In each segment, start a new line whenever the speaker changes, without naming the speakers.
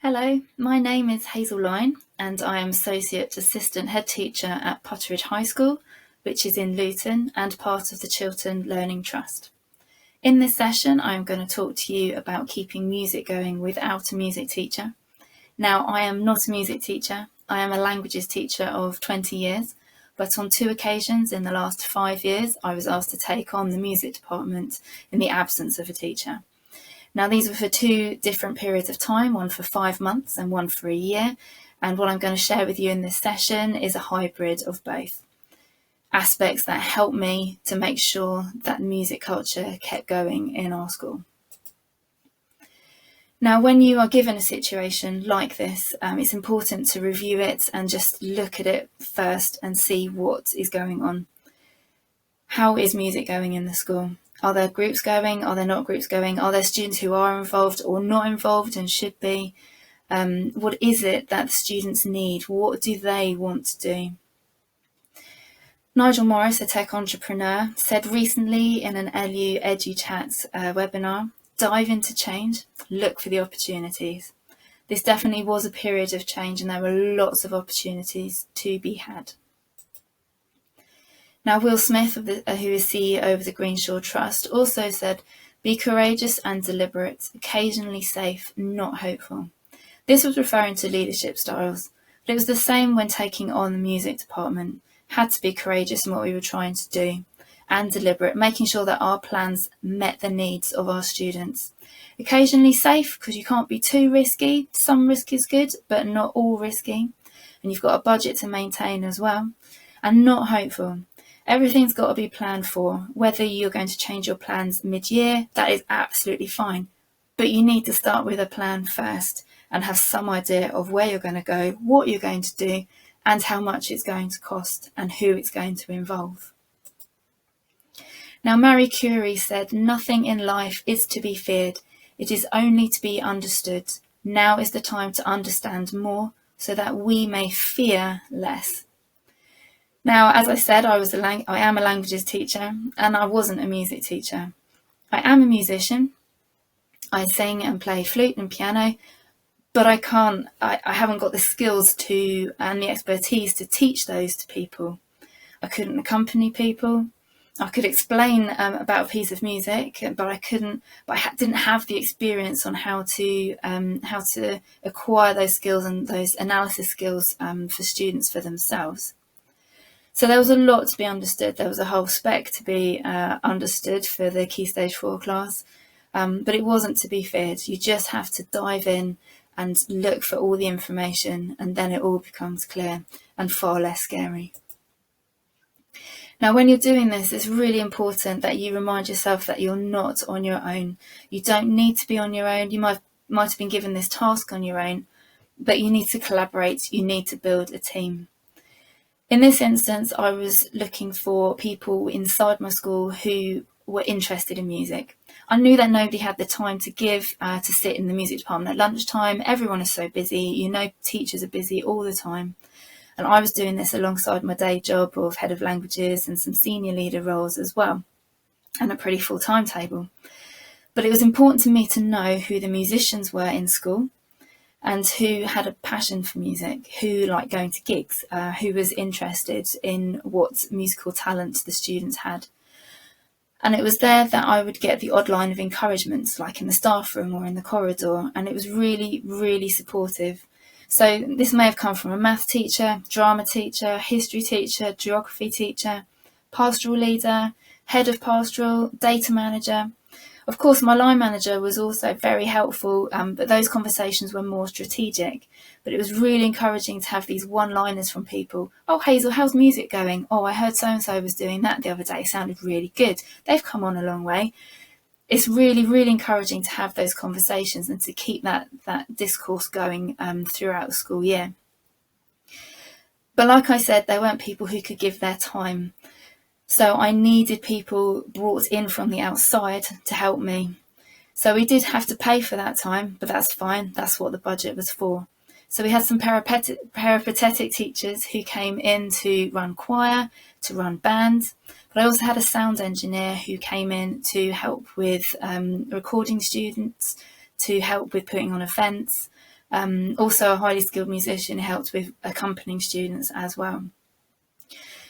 Hello, my name is Hazel Line and I am Associate Assistant Head Teacher at Putteridge High School, which is in Luton and part of the Chiltern Learning Trust. In this session, I'm going to talk to you about keeping music going without a music teacher. Now, I am not a music teacher. I am a languages teacher of 20 years, but on 2 occasions in the last 5 years, I was asked to take on the music department in the absence of a teacher. Now, these were for 2 different periods of time, one for 5 months and one for a year. And what I'm going to share with you in this session is a hybrid of both. Aspects that help me to make sure that music culture kept going in our school. Now, when you are given a situation like this, it's important to review it and just look at it first and see what is going on. How is music going in the school? Are there groups going? Are there not groups going? Are there students who are involved or not involved and should be? What is it that the students need? What do they want to do? Nigel Morris, a tech entrepreneur, said recently in an LU EduChat webinar, dive into change, look for the opportunities. This definitely was a period of change and there were lots of opportunities to be had. Now, Will Smith, who is CEO of the Greenshaw Trust, also said, be courageous and deliberate, occasionally safe, not hopeful. This was referring to leadership styles, but it was the same when taking on the music department. Had to be courageous in what we were trying to do and deliberate, making sure that our plans met the needs of our students. Occasionally safe, because you can't be too risky. Some risk is good, but not all risky. And you've got a budget to maintain as well. And not hopeful. Everything's got to be planned for. Whether you're going to change your plans mid-year, that is absolutely fine. But you need to start with a plan first and have some idea of where you're going to go, what you're going to do, and how much it's going to cost and who it's going to involve. Now, Marie Curie said, nothing in life is to be feared. It is only to be understood. Now is the time to understand more so that we may fear less. Now, as I said, I am a languages teacher and I wasn't a music teacher. I am a musician. I sing and play flute and piano, but I haven't got the skills and the expertise to teach those to people. I couldn't accompany people. I could explain about a piece of music, but I didn't have the experience on how to acquire those skills and those analysis skills for students for themselves. So there was a lot to be understood. There was a whole spec to be understood for the Key Stage 4 class, but it wasn't to be feared. You just have to dive in and look for all the information, and then it all becomes clear and far less scary. Now, when you're doing this, it's really important that you remind yourself that you're not on your own. You don't need to be on your own. You might have been given this task on your own, but you need to collaborate. You need to build a team. In this instance, I was looking for people inside my school who were interested in music. I knew that nobody had the time to give to sit in the music department at lunchtime. Everyone is so busy. You know, teachers are busy all the time. And I was doing this alongside my day job of head of languages and some senior leader roles as well, and a pretty full timetable. But it was important to me to know who the musicians were in school and who had a passion for music, who liked going to gigs, who was interested in what musical talent the students had. And it was there that I would get the odd line of encouragement, like in the staff room or in the corridor, and it was really, really supportive. So this may have come from a math teacher, drama teacher, history teacher, geography teacher, pastoral leader, head of pastoral, data manager. Of course, my line manager was also very helpful, but those conversations were more strategic. But it was really encouraging to have these one-liners from people. Oh, Hazel, how's music going? Oh, I heard so-and-so was doing that the other day. It sounded really good. They've come on a long way. It's really, really encouraging to have those conversations and to keep that discourse going throughout the school year. But like I said, there weren't people who could give their time. So I needed people brought in from the outside to help me. So we did have to pay for that time, but that's fine. That's what the budget was for. So we had some peripatetic teachers who came in to run choir, to run band. But I also had a sound engineer who came in to help with recording students, to help with putting on events. Also a highly skilled musician who helped with accompanying students as well.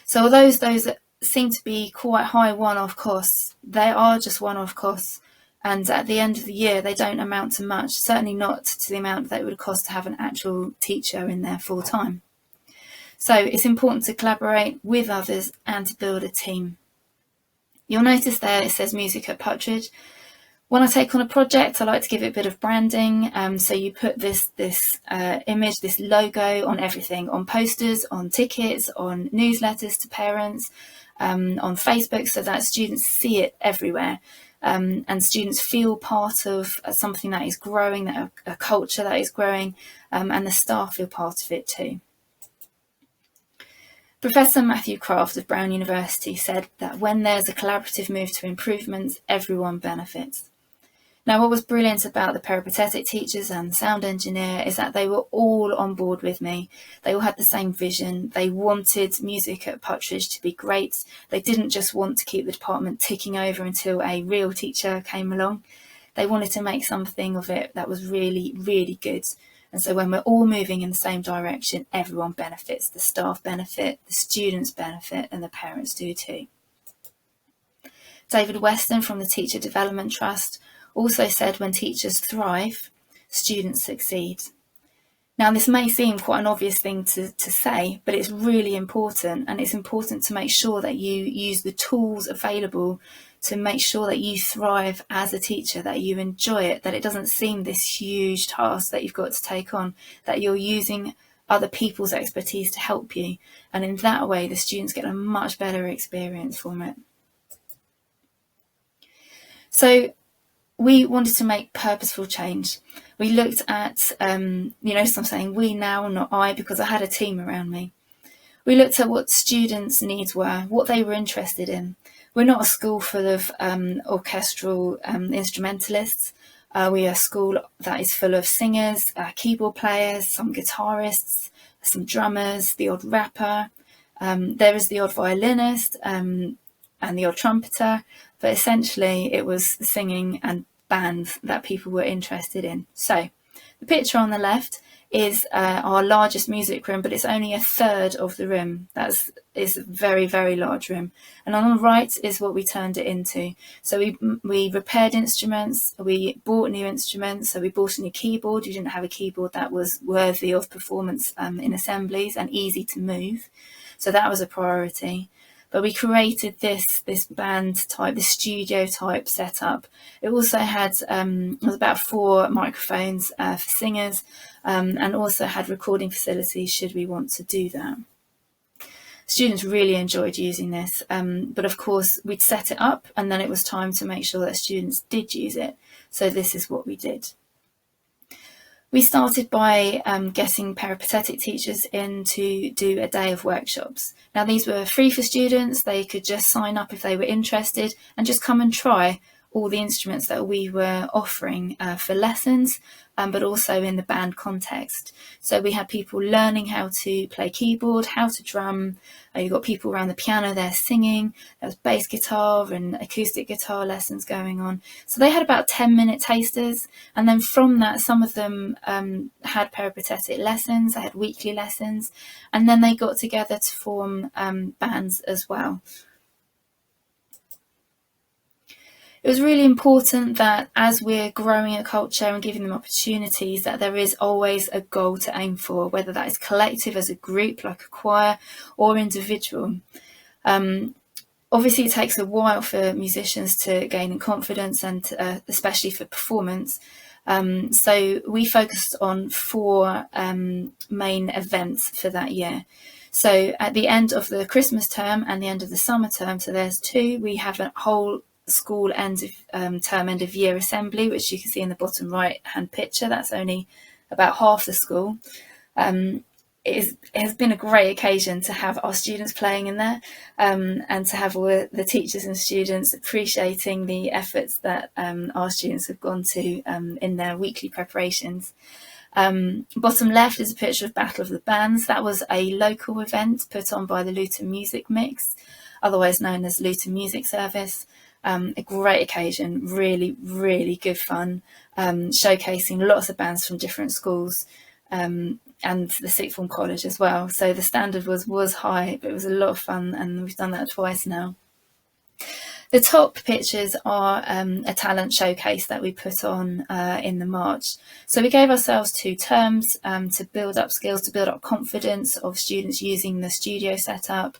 So although those seem to be quite high one-off costs, they are just one-off costs. And at the end of the year, they don't amount to much, certainly not to the amount that it would cost to have an actual teacher in there full time. So it's important to collaborate with others and to build a team. You'll notice there it says music at Putteridge. When I take on a project, I like to give it a bit of branding. So you put this image, this logo on everything, on posters, on tickets, on newsletters to parents, on Facebook, so that students see it everywhere. And students feel part of something that is growing, a culture that is growing, and the staff feel part of it too. Professor Matthew Craft of Brown University said that when there's a collaborative move to improvements, everyone benefits. Now, what was brilliant about the peripatetic teachers and the sound engineer is that they were all on board with me. They all had the same vision. They wanted music at Putteridge to be great. They didn't just want to keep the department ticking over until a real teacher came along. They wanted to make something of it that was really, really good. And so when we're all moving in the same direction, everyone benefits. The staff benefit, the students benefit, and the parents do too. David Weston from the Teacher Development Trust also said when teachers thrive, students succeed. Now, this may seem quite an obvious thing to say, but it's really important, and it's important to make sure that you use the tools available to make sure that you thrive as a teacher, that you enjoy it, that it doesn't seem this huge task that you've got to take on, that you're using other people's expertise to help you, and in that way the students get a much better experience from it. So we wanted to make purposeful change. We looked at, so I'm saying we now, not I, because I had a team around me. We looked at what students' needs were, what they were interested in. We're not a school full of orchestral instrumentalists. We are a school that is full of singers, keyboard players, some guitarists, some drummers, the odd rapper. There is the odd violinist and the odd trumpeter, but essentially it was singing and bands that people were interested in. So the picture on the left is our largest music room, but it's only a third of the room. It's a very, very large room. And on the right is what we turned it into. So we repaired instruments, we bought new instruments, so we bought a new keyboard. We didn't have a keyboard that was worthy of performance in assemblies and easy to move. So that was a priority. But we created this band type, this studio type setup. It also had it was about 4 microphones for singers, and also had recording facilities should we want to do that. Students really enjoyed using this, but of course we'd set it up and then it was time to make sure that students did use it. So this is what we did. We started by getting peripatetic teachers in to do a day of workshops. Now these were free for students. They could just sign up if they were interested and just come and try all the instruments that we were offering for lessons, but also in the band context. So we had people learning how to play keyboard, how to drum. You've got people around the piano there singing. There was bass guitar and acoustic guitar lessons going on. So they had about 10-minute tasters. And then from that, some of them had peripatetic lessons. They had weekly lessons. And then they got together to form bands as well. It was really important that as we're growing a culture and giving them opportunities, that there is always a goal to aim for, whether that is collective as a group, like a choir, or individual. Obviously, it takes a while for musicians to gain in confidence and especially for performance. So we focused on 4 main events for that year. So at the end of the Christmas term and the end of the summer term, so there's 2, we have a whole school end of term end of year assembly, which you can see in the bottom right hand picture. That's only about half the school. It has been a great occasion to have our students playing in there, and to have all the teachers and students appreciating the efforts that our students have gone to in their weekly preparations. Bottom left is a picture of Battle of the Bands. That was a local event put on by the Luton Music Mix, otherwise known as Luton Music Service. A great occasion, really, really good fun, showcasing lots of bands from different schools, and the sixth form college as well. So the standard was high, but it was a lot of fun, and we've done that twice now. The top pictures are a talent showcase that we put on in the March. So we gave ourselves 2 terms to build up skills, to build up confidence of students using the studio setup.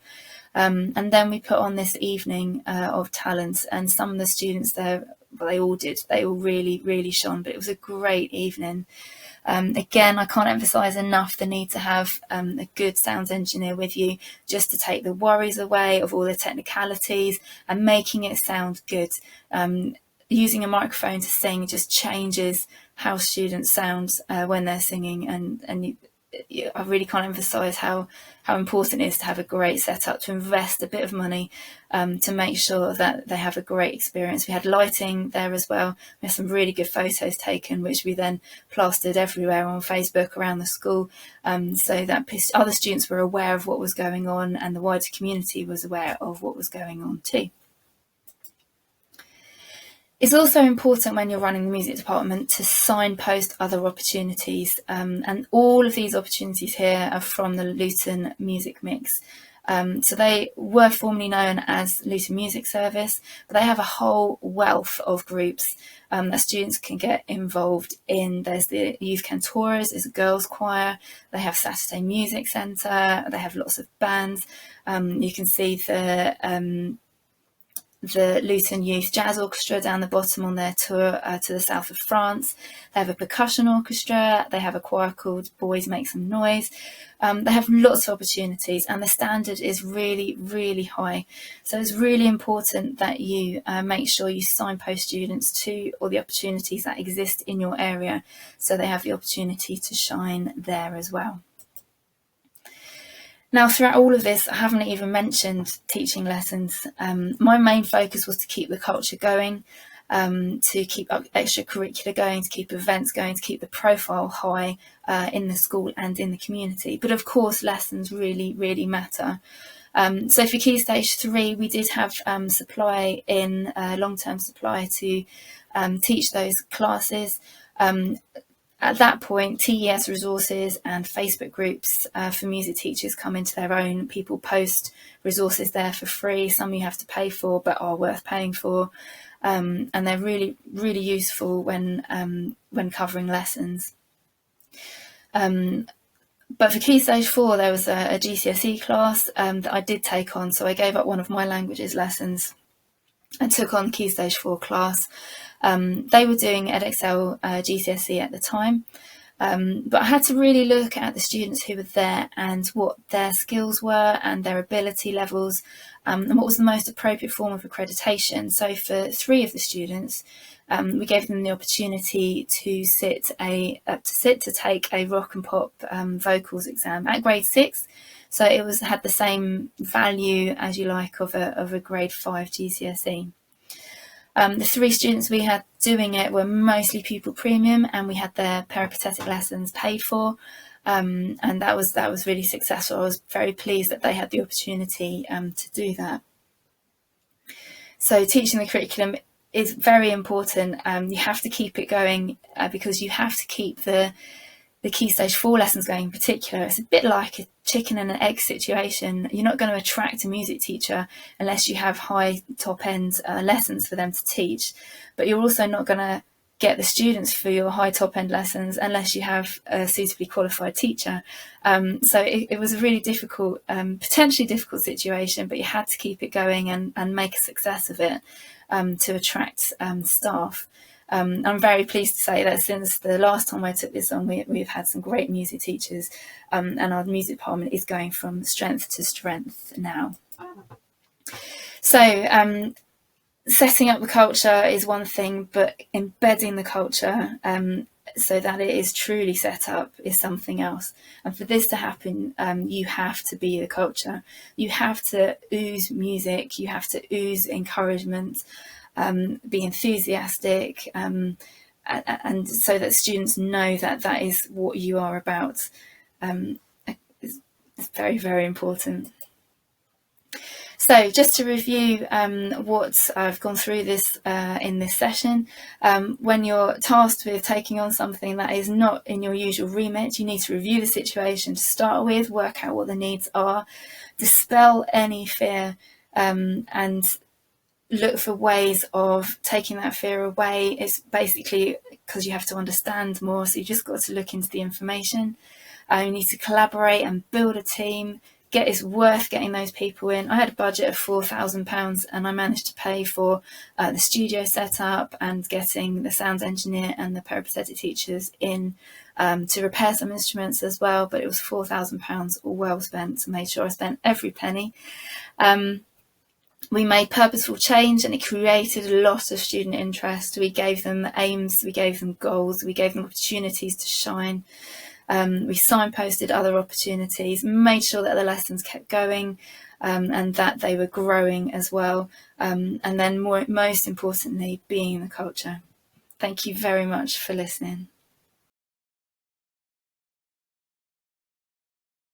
And then we put on this evening of talent, and some of the students there, well, they all did. They all really, really shone, but it was a great evening. Again, I can't emphasise enough the need to have a good sound engineer with you, just to take the worries away of all the technicalities and making it sound good. Using a microphone to sing just changes how students sound when they're singing, and I really can't emphasise how important it is to have a great setup, to invest a bit of money to make sure that they have a great experience. We had lighting there as well. We had some really good photos taken, which we then plastered everywhere on Facebook around the school, so that other students were aware of what was going on, and the wider community was aware of what was going on too. It's also important when you're running the music department to signpost other opportunities, and all of these opportunities here are from the Luton Music Mix. So they were formerly known as Luton Music Service, but they have a whole wealth of groups that students can get involved in. There's the Youth Cantoras, there's a girls' choir, they have Saturday Music Centre, they have lots of bands. You can see the Luton Youth Jazz Orchestra down the bottom on their tour to the south of France. They have a percussion orchestra, they have a choir called Boys Make Some Noise. They have lots of opportunities, and the standard is really, really high. So it's really important that you make sure you signpost students to all the opportunities that exist in your area, so they have the opportunity to shine there as well. Now, throughout all of this, I haven't even mentioned teaching lessons. My main focus was to keep the culture going, to keep extracurricular going, to keep events going, to keep the profile high in the school and in the community. But of course, lessons really, really matter. So for Key Stage 3, we did have supply in, long-term supply to teach those classes. At that point, TES resources and Facebook groups for music teachers come into their own. People post resources there for free. Some you have to pay for, but are worth paying for. And they're really, really useful when covering lessons. But for Key Stage 4, there was a GCSE class that I did take on. So I gave up one of my languages lessons and took on Key Stage 4 class. They were doing EdXL GCSE at the time, but I had to really look at the students who were there and what their skills were and their ability levels, and what was the most appropriate form of accreditation. So for 3 of the students, we gave them the opportunity to take a rock and pop vocals exam at grade 6. So it had the same value, as you like, of a grade 5 GCSE. The 3 students we had doing it were mostly pupil premium, and we had their peripatetic lessons paid for, and that was really successful. I was very pleased that they had the opportunity to do that. So teaching the curriculum is very important. You have to keep it going because you have to keep the Key Stage 4 lessons going in particular. It's a bit like a chicken and an egg situation. You're not going to attract a music teacher unless you have high top end lessons for them to teach, but you're also not going to get the students for your high top end lessons unless you have a suitably qualified teacher. So it was a really difficult, potentially difficult situation, but you had to keep it going and make a success of it to attract staff. I'm very pleased to say that since the last time I took this on, we've had some great music teachers, and our music department is going from strength to strength now. So setting up the culture is one thing, but embedding the culture so that it is truly set up is something else. And for this to happen, you have to be the culture. You have to ooze music. You have to ooze encouragement. Be enthusiastic, and so that students know that is what you are about. It's very, very important. So just to review what I've gone through this in this session, when you're tasked with taking on something that is not in your usual remit, you need to review the situation to start with, work out what the needs are, dispel any fear, and look for ways of taking that fear away. It's basically because you have to understand more, so you just got to look into the information. You need to collaborate and build a team. It's worth getting those people in. I had a budget of £4,000 and I managed to pay for the studio setup and getting the sound engineer and the peripatetic teachers in to repair some instruments as well. But it was £4,000 well spent, so made sure I spent every penny. We made purposeful change and it created a lot of student interest. We gave them aims, we gave them goals, we gave them opportunities to shine. We signposted other opportunities, made sure that the lessons kept going and that they were growing as well. And then most importantly, being the culture. Thank you very much for listening.